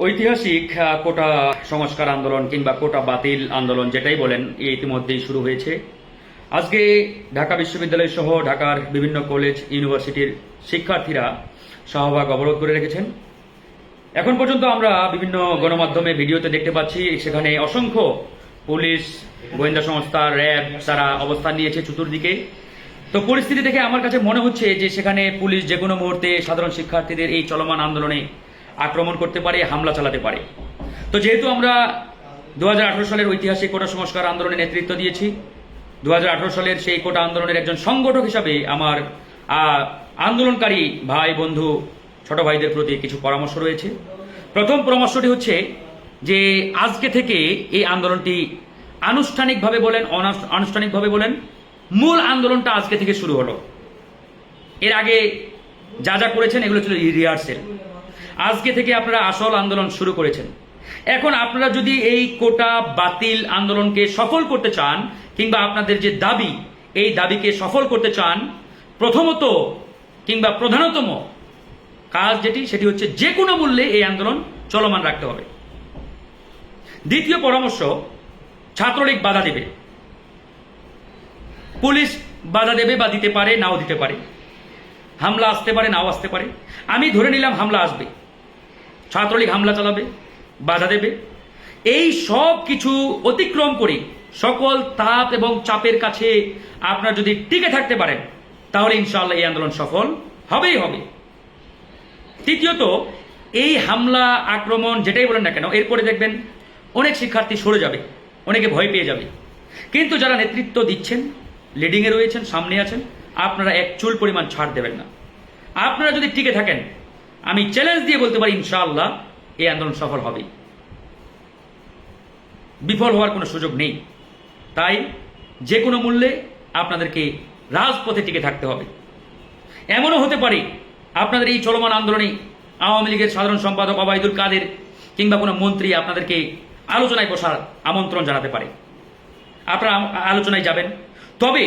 ঐতিহাসিক কোটা সংস্কার আন্দোলন কিংবা কোটা বাতিল আন্দোলন যেটাই বলেন ইতিমধ্যেই শুরু হয়েছে। আজকে ঢাকা বিশ্ববিদ্যালয় সহ ঢাকার বিভিন্ন কলেজ ইউনিভার্সিটির শিক্ষার্থীরা শাহবাগ অবরোধ করে রেখেছেন। এখন পর্যন্ত আমরা বিভিন্ন গণমাধ্যমে ভিডিওতে দেখতে পাচ্ছি সেখানে অসংখ্য পুলিশ, গোয়েন্দা সংস্থা, র্যাব তারা অবস্থান নিয়েছে চতুর্দিকে। তো পরিস্থিতি দেখে আমার কাছে মনে হচ্ছে যে সেখানে পুলিশ যে কোনো মুহূর্তে সাধারণ শিক্ষার্থীদের এই চলমান আন্দোলনে আক্রমণ করতে পারে, হামলা চালাতে পারে। তো যেহেতু আমরা 2018 সালের ঐতিহাসিক কোটা সংস্কার আন্দোলনে নেতৃত্ব দিয়েছি, 2018 সালের সেই কোটা আন্দোলনের একজন সংগঠক হিসাবে আমার আন্দোলনকারী ভাই, বন্ধু, ছোট ভাইদের প্রতি কিছু পরামর্শ রয়েছে। প্রথম পরামর্শটি হচ্ছে যে আজকে থেকে এই আন্দোলনটি আনুষ্ঠানিকভাবে বলেন, অনানুষ্ঠানিকভাবে বলেন, মূল আন্দোলনটা আজকে থেকে শুরু হলো। এর আগে যা যা করেছেন এগুলো ছিল রিহার্সেল। আজকে থেকে আপনারা আসল আন্দোলন শুরু করেছেন। এখন আপনারা যদি এই কোটা বাতিল আন্দোলনকে সফল করতে চান কিংবা আপনাদের যে দাবি এই দাবিকে সফল করতে চান, প্রথমত কিংবা প্রধানতম কাজ সেটি হচ্ছে যে কোনো মূল্যে এই আন্দোলন চলমান রাখতে হবে। দ্বিতীয় পরামর্শ, ছাত্রলীগ বাধা দেবে, পুলিশ বাধা দেবে বা দিতে পারে, নাও দিতে পারে, হামলা আসতে পারে, নাও আসতে পারে। আমি ধরে নিলাম হামলা আসবে, ছাত্রলীগ হামলা চালাবে, বাধা দেবে। এই সব কিছু অতিক্রম করে সকল তাপ এবং চাপের কাছে আপনারা যদি টিকে থাকতে পারেন তাহলে ইনশাআল্লাহ এই আন্দোলন সফল হবেই হবে। তৃতীয়ত, এই হামলা আক্রমণ যেটাই বলেন না কেন, এরপরে দেখবেন অনেক শিক্ষার্থী সরে যাবে, অনেকে ভয় পেয়ে যাবে। কিন্তু যারা নেতৃত্ব দিচ্ছেন, লিডিংয়ে রয়েছেন, সামনে আছেন, আপনারা এক চুল পরিমাণ ছাড় দেবেন না। আপনারা যদি টিকে থাকেন, আমি চ্যালেঞ্জ দিয়ে বলতে পারি ইনশাআল্লাহ এই আন্দোলন সফল হবে, বিফল হওয়ার কোনো সুযোগ নেই। তাই যে কোনো মূল্যে আপনাদেরকে রাজপথে টিকে থাকতে হবে। এমনও হতে পারে আপনাদের এই চলমান আন্দোলনে আওয়ামী লীগের সাধারণ সম্পাদক ওবায়দুল কাদের কিংবা কোনো মন্ত্রী আপনাদেরকে আলোচনায় বসার আমন্ত্রণ জানাতে পারে, আপনারা আলোচনায় যাবেন। তবে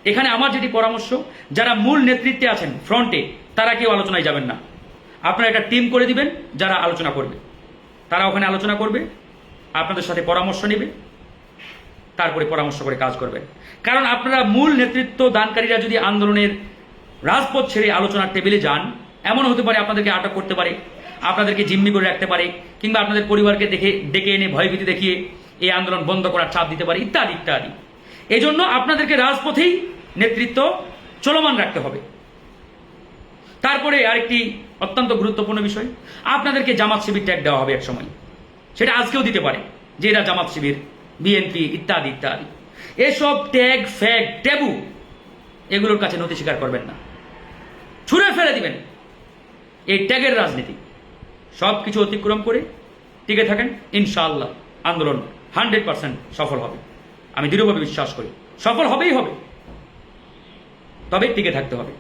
এখানে আমার যেটি পরামর্শ, যারা মূল নেতৃত্বে আছেন ফ্রন্টে, তারা কেউ আলোচনায় যাবেন না। আপনারা একটা টিম করে দিবেন যারা আলোচনা করবে, তারা ওখানে আলোচনা করবে, আপনাদের সাথে পরামর্শ নেবে, তারপরে পরামর্শ করে কাজ করবেন। কারণ আপনারা মূল নেতৃত্ব দানকারীরা যদি আন্দোলনের রাজপথ ছেড়ে আলোচনার টেবিলে যান, এমন হতে পারে আপনাদেরকে আটক করতে পারে, আপনাদেরকে জিম্মি করে রাখতে পারে, কিংবা আপনাদের পরিবারকে ডেকে এনে ভয়ভীতি দেখিয়ে এই আন্দোলন বন্ধ করার চাপ দিতে পারে, ইত্যাদি ইত্যাদি। এই জন্য আপনাদেরকে রাজপথেই নেতৃত্ব চলমান রাখতে হবে। তারপরে আরেকটি অত্যন্ত গুরুত্বপূর্ণ বিষয়, আপনাদেরকে জামাত শিবির ট্যাগ দেওয়া হবে এক সময়, সেটা আজকেও দিতে পারে যে এরা জামাত শিবির, বিএনপি ইত্যাদি ইত্যাদি। এসব ট্যাগ, ফ্যাগ, ট্যাবু এগুলোর কাছে নথি স্বীকার করবেন না, ছুঁড়ে ফেলে দিবেন। এই ট্যাগের রাজনীতি সব কিছু অতিক্রম করে টিকে থাকেন, ইনশাআল্লাহ আন্দোলন 100% সফল হবে। আমি দৃঢ়ভাবে বিশ্বাস করি সফল হবেই হবে, তবে টিকে থাকতে হবে।